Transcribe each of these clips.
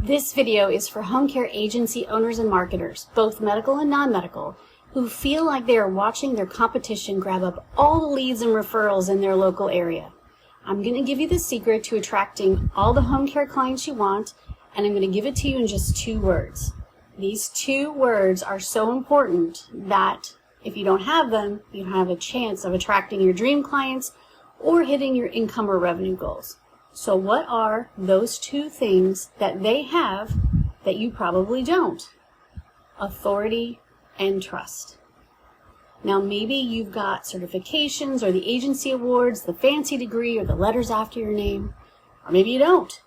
This video is for home care agency owners and marketers, both medical and non-medical, who feel like they are watching their competition grab up all the leads and referrals in their local area. I'm going to give you the secret to attracting all the home care clients you want, and I'm going to give it to you in just 2 words. These 2 words are so important that if you don't have them, you don't have a chance of attracting your dream clients or hitting your income or revenue goals. So what are those 2 things that they have that you probably don't? Authority and trust. Now maybe you've got certifications or the agency awards, the fancy degree or the letters after your name, or maybe you don't.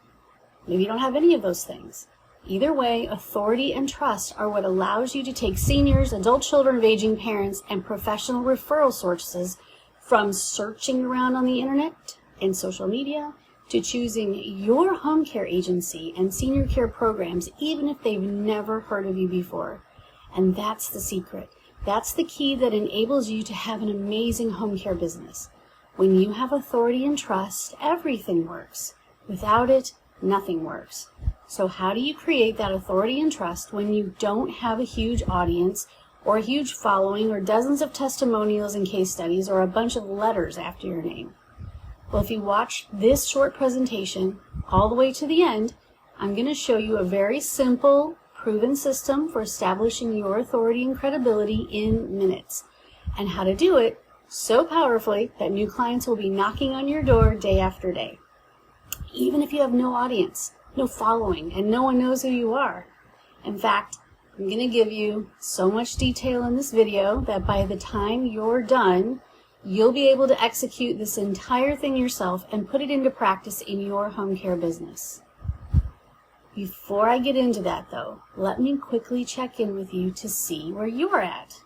Maybe you don't have any of those things. Either way, authority and trust are what allows you to take seniors, adult children of aging parents, and professional referral sources from searching around on the internet and social media to choosing your home care agency and senior care programs, even if they've never heard of you before. And that's the secret. That's the key that enables you to have an amazing home care business. When you have authority and trust, everything works. Without it, nothing works. So how do you create that authority and trust when you don't have a huge audience or a huge following or dozens of testimonials and case studies or a bunch of letters after your name? Well, if you watch this short presentation all the way to the end, I'm going to show you a very simple, proven system for establishing your authority and credibility in minutes, and how to do it so powerfully that new clients will be knocking on your door day after day. Even if you have no audience, no following, and no one knows who you are. In fact, I'm going to give you so much detail in this video that by the time you're done, you'll be able to execute this entire thing yourself and put it into practice in your home care business. Before I get into that though, let me quickly check in with you to see where you're at.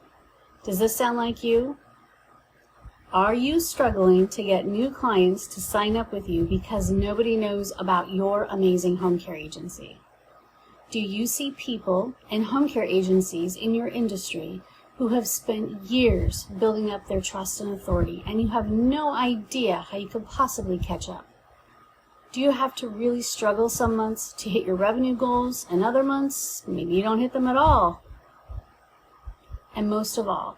Does this sound like you? Are you struggling to get new clients to sign up with you because nobody knows about your amazing home care agency? Do you see people and home care agencies in your industry who have spent years building up their trust and authority, and you have no idea how you could possibly catch up? Do you have to really struggle some months to hit your revenue goals, and other months, maybe you don't hit them at all? And most of all,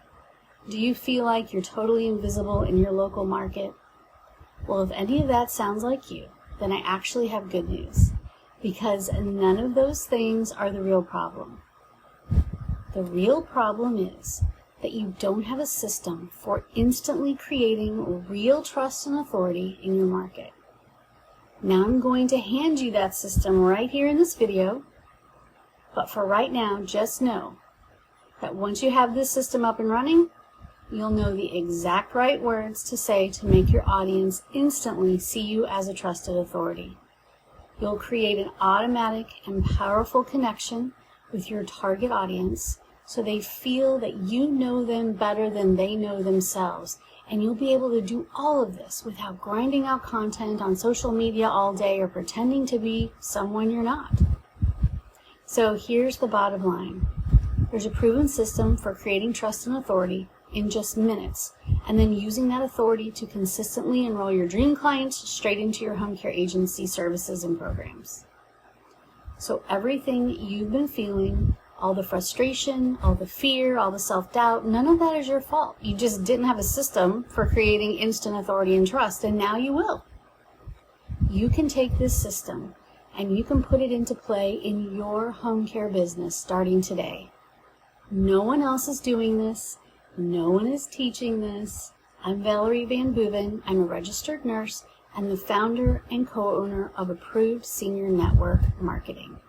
do you feel like you're totally invisible in your local market? Well, if any of that sounds like you, then I actually have good news, because none of those things are the real problem. The real problem is that you don't have a system for instantly creating real trust and authority in your market. Now I'm going to hand you that system right here in this video, but for right now, just know that once you have this system up and running, you'll know the exact right words to say to make your audience instantly see you as a trusted authority. You'll create an automatic and powerful connection with your target audience so they feel that you know them better than they know themselves. And you'll be able to do all of this without grinding out content on social media all day or pretending to be someone you're not. So here's the bottom line. There's a proven system for creating trust and authority in just minutes, and then using that authority to consistently enroll your dream clients straight into your home care agency services and programs. So everything you've been feeling, all the frustration, all the fear, all the self-doubt, none of that is your fault. You just didn't have a system for creating instant authority and trust, and now you will. You can take this system and you can put it into play in your home care business starting today. No one else is doing this. No one is teaching this. I'm Valerie Van Boeven. I'm a registered nurse and the founder and co-owner of Approved Senior Network Marketing.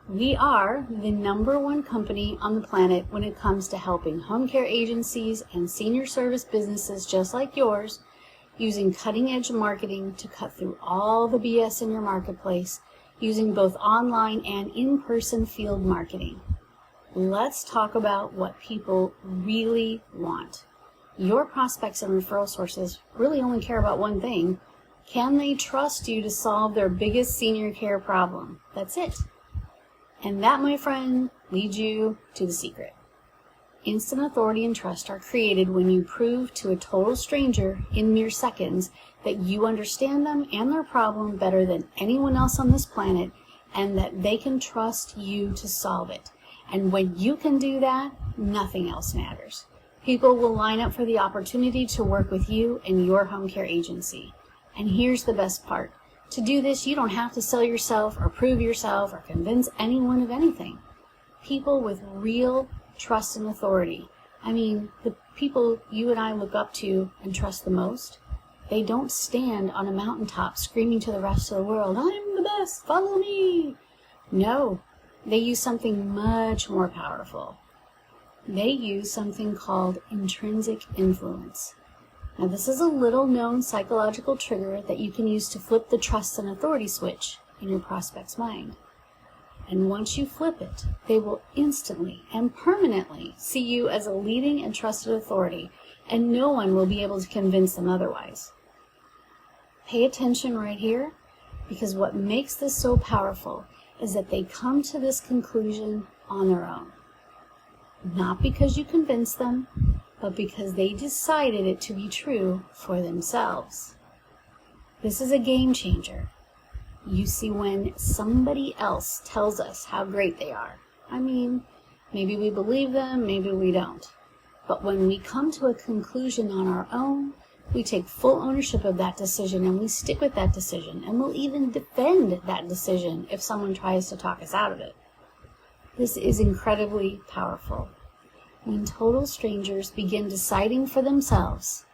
We are the #1 company on the planet when it comes to helping home care agencies and senior service businesses just like yours using cutting-edge marketing to cut through all the BS in your marketplace using both online and in-person field marketing. Let's talk about what people really want. Your prospects and referral sources really only care about one thing. Can they trust you to solve their biggest senior care problem? That's it. And that, my friend, leads you to the secret. Instant authority and trust are created when you prove to a total stranger in mere seconds that you understand them and their problem better than anyone else on this planet, and that they can trust you to solve it. And when you can do that, nothing else matters. People will line up for the opportunity to work with you and your home care agency. And here's the best part. To do this, you don't have to sell yourself or prove yourself or convince anyone of anything. People with real trust and authority, I mean, the people you and I look up to and trust the most, they don't stand on a mountaintop screaming to the rest of the world, "I'm the best, follow me." No, they use something much more powerful. They use something called intrinsic influence. Now, this is a little known psychological trigger that you can use to flip the trust and authority switch in your prospect's mind. And once you flip it, they will instantly and permanently see you as a leading and trusted authority, and no one will be able to convince them otherwise. Pay attention right here, because what makes this so powerful is that they come to this conclusion on their own. Not because you convinced them, but because they decided it to be true for themselves. This is a game changer. You see, when somebody else tells us how great they are, I mean, maybe we believe them, maybe we don't. But when we come to a conclusion on our own, we take full ownership of that decision and we stick with that decision, and we'll even defend that decision if someone tries to talk us out of it. This is incredibly powerful. When total strangers begin deciding for themselves,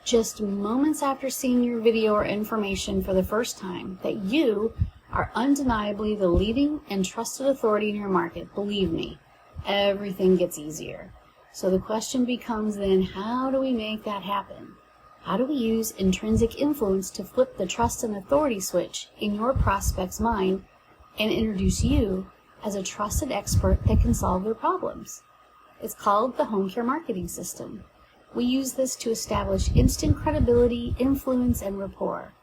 just moments after seeing your video or information for the first time, that you are undeniably the leading and trusted authority in your market, believe me, everything gets easier. So the question becomes then, how do we make that happen? How do we use intrinsic influence to flip the trust and authority switch in your prospect's mind and introduce you as a trusted expert that can solve their problems? It's called the home care marketing system. We use this to establish instant credibility, influence, and rapport.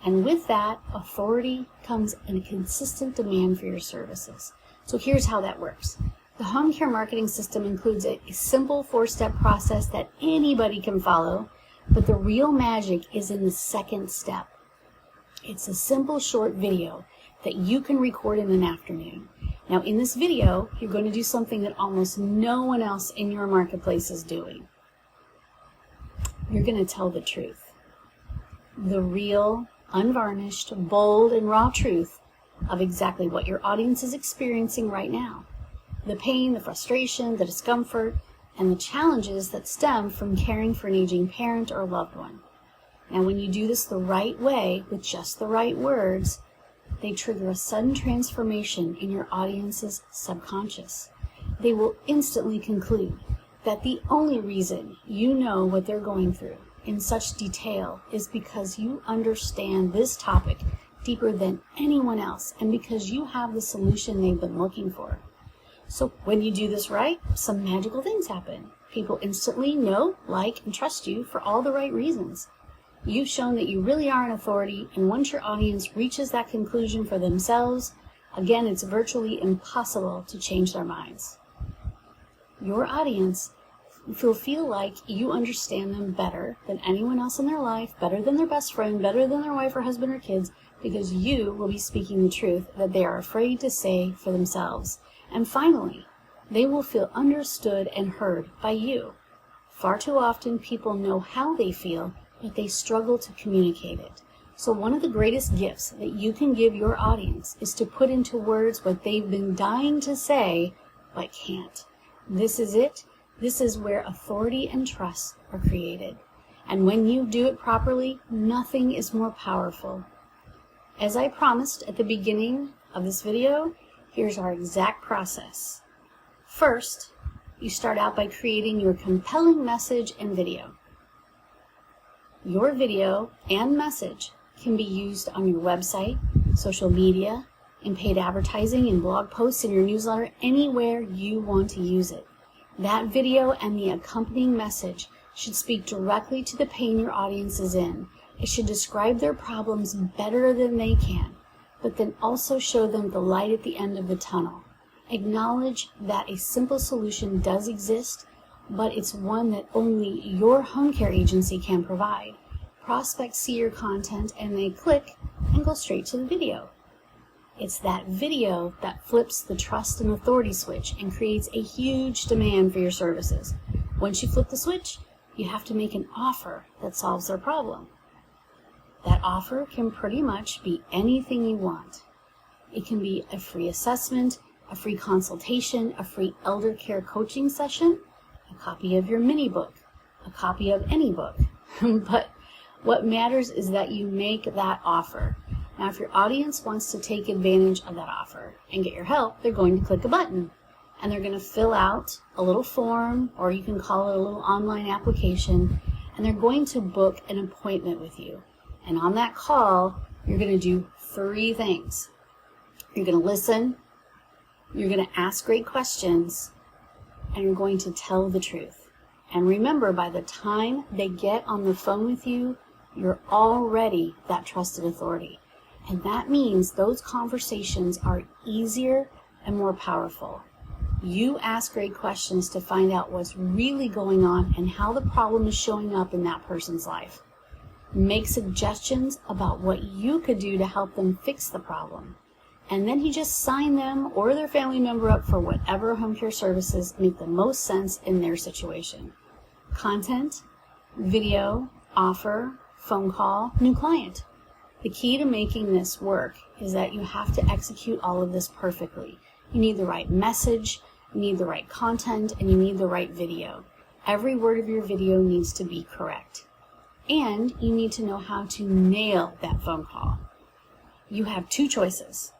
And with that authority comes a consistent demand for your services. So here's how that works. The home care marketing system includes a simple 4-step process that anybody can follow, but the real magic is in the second step. It's a simple short video that you can record in an afternoon. Now, in this video, you're going to do something that almost no one else in your marketplace is doing. You're going to tell the truth. The real, unvarnished, bold, and raw truth of exactly what your audience is experiencing right now. The pain, the frustration, the discomfort, and the challenges that stem from caring for an aging parent or loved one. Now, when you do this the right way, with just the right words, they trigger a sudden transformation in your audience's subconscious. They will instantly conclude that the only reason you know what they're going through in such detail is because you understand this topic deeper than anyone else, and because you have the solution they've been looking for. So when you do this right, some magical things happen. People instantly know, like, and trust you for all the right reasons. You've shown that you really are an authority, and once your audience reaches that conclusion for themselves, again, it's virtually impossible to change their minds. Your audience will feel like you understand them better than anyone else in their life, better than their best friend, better than their wife or husband or kids, because you will be speaking the truth that they are afraid to say for themselves. And finally, they will feel understood and heard by you. Far too often, people know how they feel, but they struggle to communicate it. So one of the greatest gifts that you can give your audience is to put into words what they've been dying to say, but can't. This is it. This is where authority and trust are created. And when you do it properly, nothing is more powerful. As I promised at the beginning of this video, here's our exact process. First, you start out by creating your compelling message and video. Your video and message can be used on your website, social media, in paid advertising, in blog posts, in your newsletter, anywhere you want to use it. That video and the accompanying message should speak directly to the pain your audience is in. It should describe their problems better than they can, but then also show them the light at the end of the tunnel. Acknowledge that a simple solution does exist, but it's one that only your home care agency can provide. Prospects see your content and they click and go straight to the video. It's that video that flips the trust and authority switch and creates a huge demand for your services. Once you flip the switch, you have to make an offer that solves their problem. That offer can pretty much be anything you want. It can be a free assessment, a free consultation, a free elder care coaching session, a copy of your mini book, a copy of any book. But what matters is that you make that offer. Now, if your audience wants to take advantage of that offer and get your help, they're going to click a button and they're going to fill out a little form, or you can call it a little online application, and they're going to book an appointment with you. And on that call, you're going to do 3 things. You're going to listen, you're going to ask great questions, and you're going to tell the truth. And remember, by the time they get on the phone with you, you're already that trusted authority. And that means those conversations are easier and more powerful. You ask great questions to find out what's really going on and how the problem is showing up in that person's life. Make suggestions about what you could do to help them fix the problem. And then you just sign them or their family member up for whatever home care services make the most sense in their situation. Content, video, offer, phone call, new client. The key to making this work is that you have to execute all of this perfectly. You need the right message, you need the right content, and you need the right video. Every word of your video needs to be correct. And you need to know how to nail that phone call. You have 2 choices.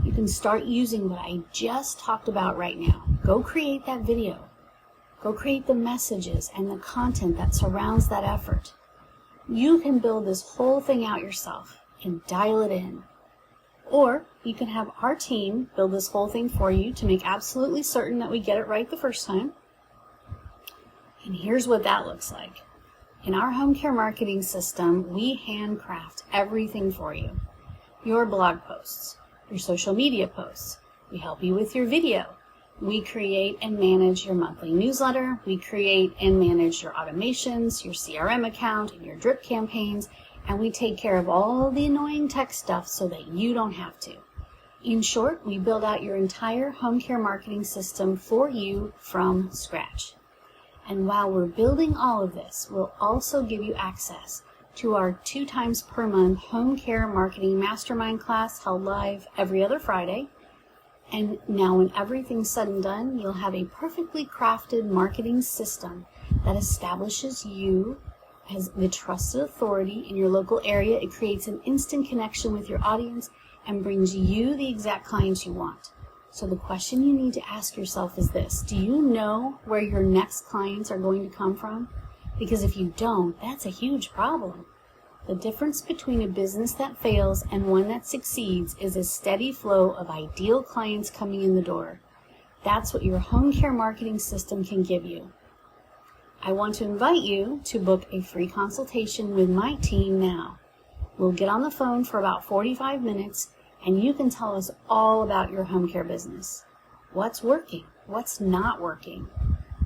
You can start using what I just talked about right now. Go create that video. Go create the messages and the content that surrounds that effort. You can build this whole thing out yourself and dial it in. Or you can have our team build this whole thing for you to make absolutely certain that we get it right the first time. And here's what that looks like. In our home care marketing system, we handcraft everything for you. Your blog posts, your social media posts. We help you with your video. We create and manage your monthly newsletter. We create and manage your automations, your CRM account, and your drip campaigns. And we take care of all the annoying tech stuff so that you don't have to. In short, we build out your entire home care marketing system for you from scratch. And while we're building all of this, we'll also give you access to our 2 times per month home care marketing mastermind class held live every other Friday. And now when everything's said and done, you'll have a perfectly crafted marketing system that establishes you as the trusted authority in your local area. It creates an instant connection with your audience and brings you the exact clients you want. So the question you need to ask yourself is this: do you know where your next clients are going to come from? Because if you don't, that's a huge problem. The difference between a business that fails and one that succeeds is a steady flow of ideal clients coming in the door. That's what your home care marketing system can give you. I want to invite you to book a free consultation with my team now. We'll get on the phone for about 45 minutes and you can tell us all about your home care business. What's working? What's not working?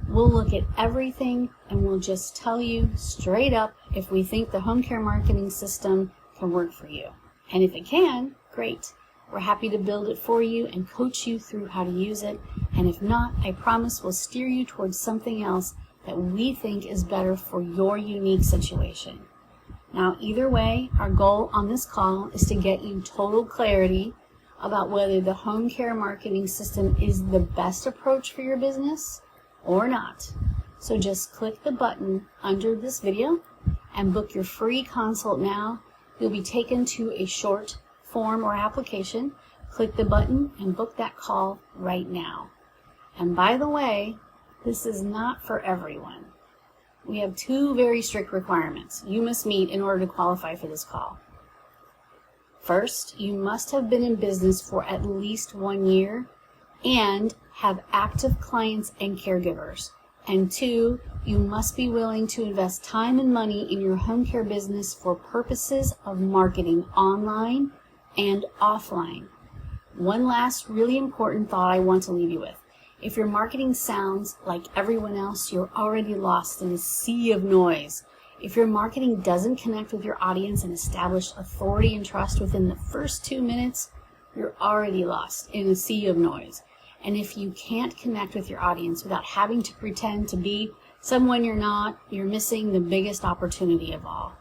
We'll look at everything and we'll just tell you straight up if we think the home care marketing system can work for you. And if it can, great. We're happy to build it for you and coach you through how to use it. And if not, I promise we'll steer you towards something else that we think is better for your unique situation. Now, either way, our goal on this call is to get you total clarity about whether the home care marketing system is the best approach for your business or not. So just click the button under this video and book your free consult now. You'll be taken to a short form or application. Click the button and book that call right now. And by the way, this is not for everyone. We have 2 very strict requirements you must meet in order to qualify for this call. First, you must have been in business for at least 1 year and have active clients and caregivers. And 2, you must be willing to invest time and money in your home care business for purposes of marketing online and offline. One last really important thought I want to leave you with. If your marketing sounds like everyone else, you're already lost in a sea of noise. If your marketing doesn't connect with your audience and establish authority and trust within the first 2 minutes, you're already lost in a sea of noise. And if you can't connect with your audience without having to pretend to be someone you're not, you're missing the biggest opportunity of all.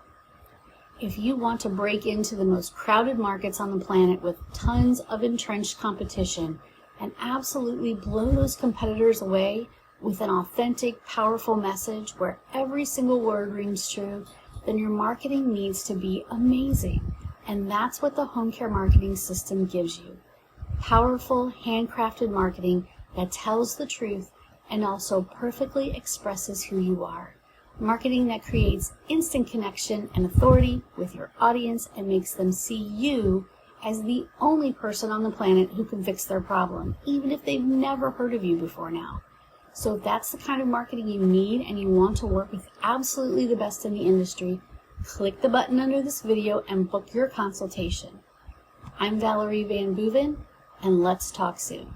If you want to break into the most crowded markets on the planet with tons of entrenched competition and absolutely blow those competitors away with an authentic, powerful message where every single word rings true, then your marketing needs to be amazing. And that's what the home care marketing system gives you. Powerful, handcrafted marketing that tells the truth and also perfectly expresses who you are. Marketing that creates instant connection and authority with your audience and makes them see you as the only person on the planet who can fix their problem, even if they've never heard of you before now. So if that's the kind of marketing you need and you want to work with absolutely the best in the industry, click the button under this video and book your consultation. I'm Valerie Van Boeven, and let's talk soon.